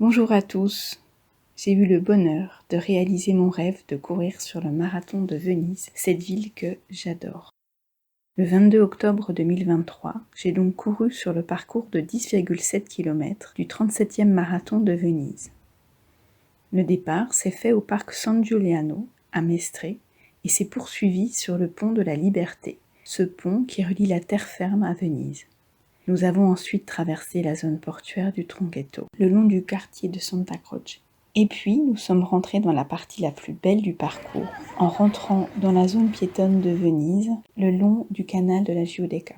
Bonjour à tous. J'ai eu le bonheur de réaliser mon rêve de courir sur le marathon de Venise, cette ville que j'adore. Le 22 octobre 2023, j'ai donc couru sur le parcours de 10,7 km du 37e marathon de Venise. Le départ s'est fait au parc San Giuliano, à Mestre, et s'est poursuivi sur le pont de la Liberté, ce pont qui relie la terre-ferme à Venise. Nous avons ensuite traversé la zone portuaire du Tronghetto, le long du quartier de Santa Croce. Et puis, nous sommes rentrés dans la partie la plus belle du parcours, en rentrant dans la zone piétonne de Venise, le long du canal de la Giudecca,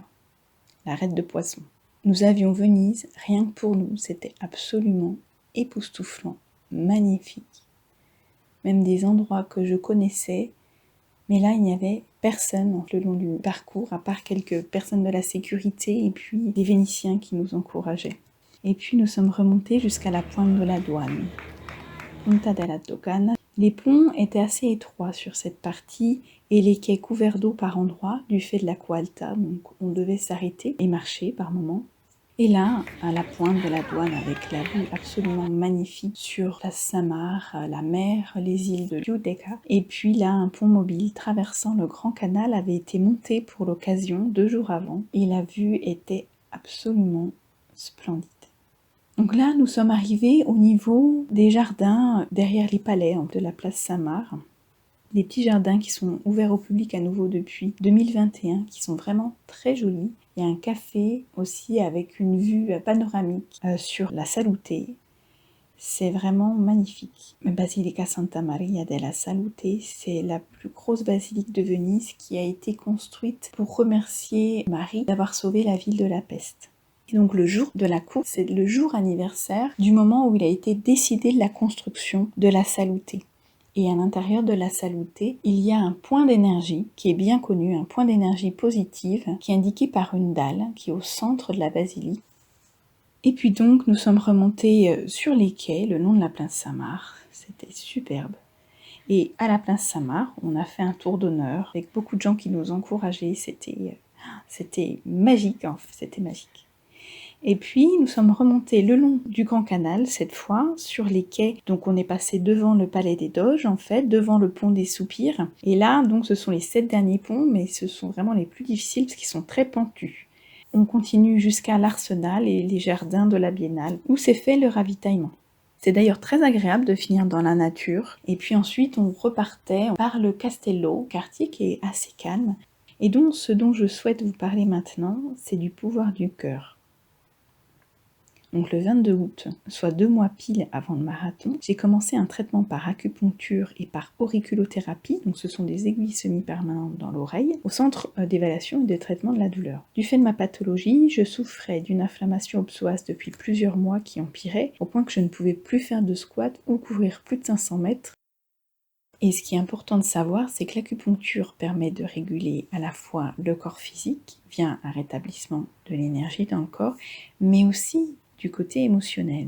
l'arête de poissons. Nous avions Venise, rien que pour nous, c'était absolument époustouflant, magnifique. Même des endroits que je connaissais, mais là, il n'y avait personne le long du parcours, à part quelques personnes de la sécurité et puis des Vénitiens qui nous encourageaient. Et puis, nous sommes remontés jusqu'à la pointe de la douane, Punta della Dogana. Les ponts étaient assez étroits sur cette partie et les quais couverts d'eau par endroits du fait de l'acqua alta, donc on devait s'arrêter et marcher par moments. Et là, à la pointe de la douane, avec la vue absolument magnifique sur la Samar, la mer, les îles de Giudecca, et puis là, un pont mobile traversant le Grand Canal avait été monté pour l'occasion 2 jours avant, et la vue était absolument splendide. Donc là, nous sommes arrivés au niveau des jardins derrière les palais de la place Samar. Des petits jardins qui sont ouverts au public à nouveau depuis 2021, qui sont vraiment très jolis. Il y a un café aussi avec une vue panoramique sur la Salute. C'est vraiment magnifique. Basilica Santa Maria della Salute, c'est la plus grosse basilique de Venise qui a été construite pour remercier Marie d'avoir sauvé la ville de la peste. Et donc le jour de la course, c'est le jour anniversaire du moment où il a été décidé de la construction de la Salute. Et à l'intérieur de la Salute, il y a un point d'énergie qui est bien connu, un point d'énergie positive, qui est indiqué par une dalle qui est au centre de la basilique. Et puis donc, nous sommes remontés sur les quais, le long de la place Samar. C'était superbe. Et à la place Samar, on a fait un tour d'honneur avec beaucoup de gens qui nous encourageaient. C'était magique, hein, c'était magique. Et puis, nous sommes remontés le long du Grand Canal, cette fois, sur les quais. Donc, on est passé devant le Palais des Doges, en fait, devant le pont des Soupirs. Et là, donc, ce sont les 7 derniers ponts, mais ce sont vraiment les plus difficiles parce qu'ils sont très pentus. On continue jusqu'à l'Arsenal et les jardins de la Biennale, où s'est fait le ravitaillement. C'est d'ailleurs très agréable de finir dans la nature. Et puis ensuite, on repartait par le Castello, quartier qui est assez calme. Et donc, ce dont je souhaite vous parler maintenant, c'est du pouvoir du cœur. Donc le 22 août, soit 2 mois pile avant le marathon, j'ai commencé un traitement par acupuncture et par auriculothérapie, donc ce sont des aiguilles semi-permanentes dans l'oreille, au centre d'évaluation et de traitement de la douleur. Du fait de ma pathologie, je souffrais d'une inflammation au psoas depuis plusieurs mois qui empirait, au point que je ne pouvais plus faire de squat ou courir plus de 500 mètres. Et ce qui est important de savoir, c'est que l'acupuncture permet de réguler à la fois le corps physique, via un rétablissement de l'énergie dans le corps, mais aussi du côté émotionnel.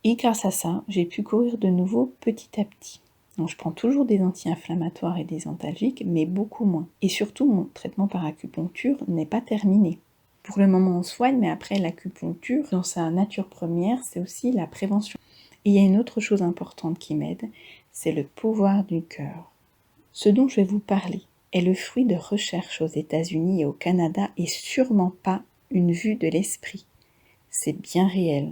Et grâce à ça, j'ai pu courir de nouveau petit à petit. Donc je prends toujours des anti-inflammatoires et des antalgiques, mais beaucoup moins. Et surtout, mon traitement par acupuncture n'est pas terminé. Pour le moment, on soigne, mais après l'acupuncture, dans sa nature première, c'est aussi la prévention. Et il y a une autre chose importante qui m'aide, c'est le pouvoir du cœur. Ce dont je vais vous parler est le fruit de recherches aux États-Unis et au Canada et sûrement pas une vue de l'esprit. C'est bien réel.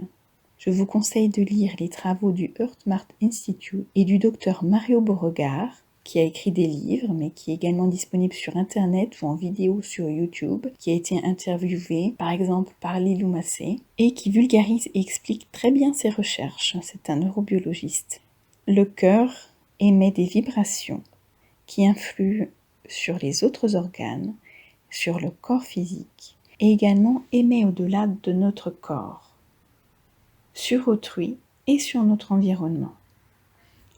Je vous conseille de lire les travaux du HeartMath Institute et du docteur Mario Beauregard, qui a écrit des livres, mais qui est également disponible sur Internet ou en vidéo sur YouTube, qui a été interviewé, par exemple, par Lilou Massé, et qui vulgarise et explique très bien ses recherches. C'est un neurobiologiste. Le cœur émet des vibrations qui influent sur les autres organes, sur le corps physique, et également émet au-delà de notre corps, sur autrui et sur notre environnement.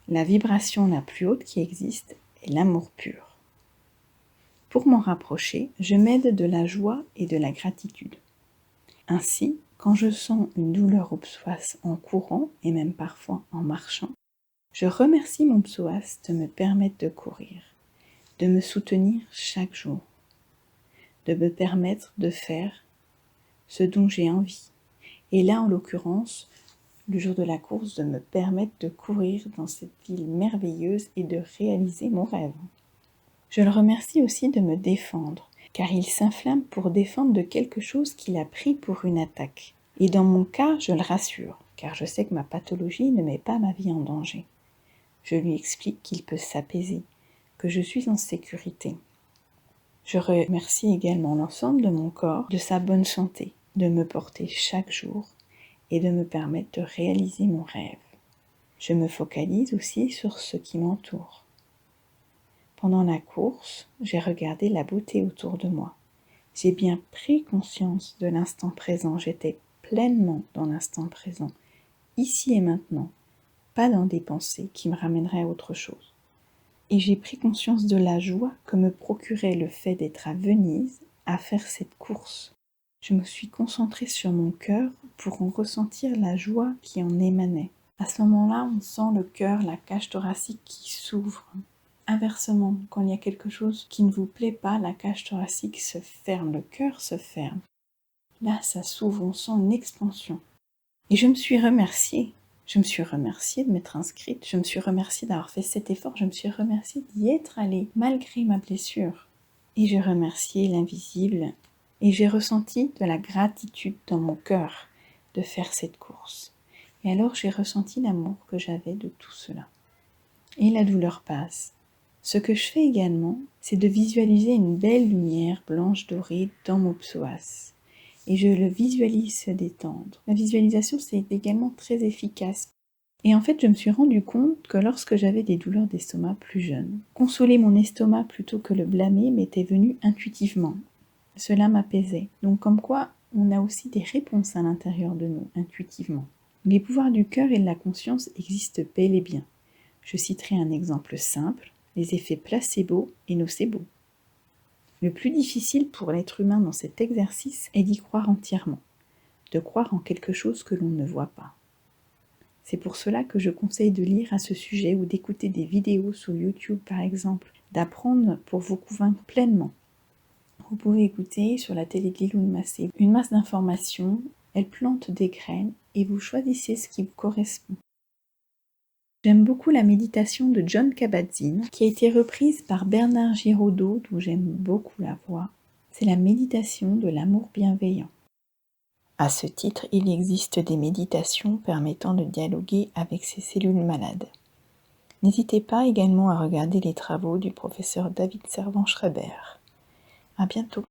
La vibration la plus haute qui existe est l'amour pur. Pour m'en rapprocher, je m'aide de la joie et de la gratitude. Ainsi, quand je sens une douleur au psoas en courant et même parfois en marchant, je remercie mon psoas de me permettre de courir, de me soutenir chaque jour, de me permettre de faire ce dont j'ai envie. Et là, en l'occurrence, le jour de la course, de me permettre de courir dans cette ville merveilleuse et de réaliser mon rêve. Je le remercie aussi de me défendre, car il s'inflamme pour défendre de quelque chose qu'il a pris pour une attaque. Et dans mon cas, je le rassure, car je sais que ma pathologie ne met pas ma vie en danger. Je lui explique qu'il peut s'apaiser, que je suis en sécurité. Je remercie également l'ensemble de mon corps de sa bonne santé, de me porter chaque jour et de me permettre de réaliser mon rêve. Je me focalise aussi sur ce qui m'entoure. Pendant la course, j'ai regardé la beauté autour de moi. J'ai bien pris conscience de l'instant présent. J'étais pleinement dans l'instant présent, ici et maintenant, pas dans des pensées qui me ramèneraient à autre chose. Et j'ai pris conscience de la joie que me procurait le fait d'être à Venise, à faire cette course. Je me suis concentrée sur mon cœur pour en ressentir la joie qui en émanait. À ce moment-là, on sent le cœur, la cage thoracique qui s'ouvre. Inversement, quand il y a quelque chose qui ne vous plaît pas, la cage thoracique se ferme, le cœur se ferme. Là, ça s'ouvre, on sent une expansion. Et je me suis remerciée. Je me suis remerciée de m'être inscrite, je me suis remerciée d'avoir fait cet effort, je me suis remerciée d'y être allée malgré ma blessure. Et j'ai remercié l'invisible et j'ai ressenti de la gratitude dans mon cœur de faire cette course. Et alors j'ai ressenti l'amour que j'avais de tout cela. Et la douleur passe. Ce que je fais également, c'est de visualiser une belle lumière blanche dorée dans mon psoas. Et je le visualise se détendre. La visualisation, c'est également très efficace. Et en fait, je me suis rendu compte que lorsque j'avais des douleurs d'estomac plus jeune, consoler mon estomac plutôt que le blâmer m'était venu intuitivement. Cela m'apaisait. Donc comme quoi, on a aussi des réponses à l'intérieur de nous, intuitivement. Les pouvoirs du cœur et de la conscience existent bel et bien. Je citerai un exemple simple, les effets placebo et nocebo. Le plus difficile pour l'être humain dans cet exercice est d'y croire entièrement, de croire en quelque chose que l'on ne voit pas. C'est pour cela que je conseille de lire à ce sujet ou d'écouter des vidéos sur YouTube par exemple, d'apprendre pour vous convaincre pleinement. Vous pouvez écouter sur la télé Guiloune Massé une masse d'informations, elle plante des graines et vous choisissez ce qui vous correspond. J'aime beaucoup la méditation de Jon Kabat-Zinn, qui a été reprise par Bernard Giraudot, dont j'aime beaucoup la voix. C'est la méditation de l'amour bienveillant. À ce titre, il existe des méditations permettant de dialoguer avec ces cellules malades. N'hésitez pas également à regarder les travaux du professeur David Servan-Schreiber. À bientôt.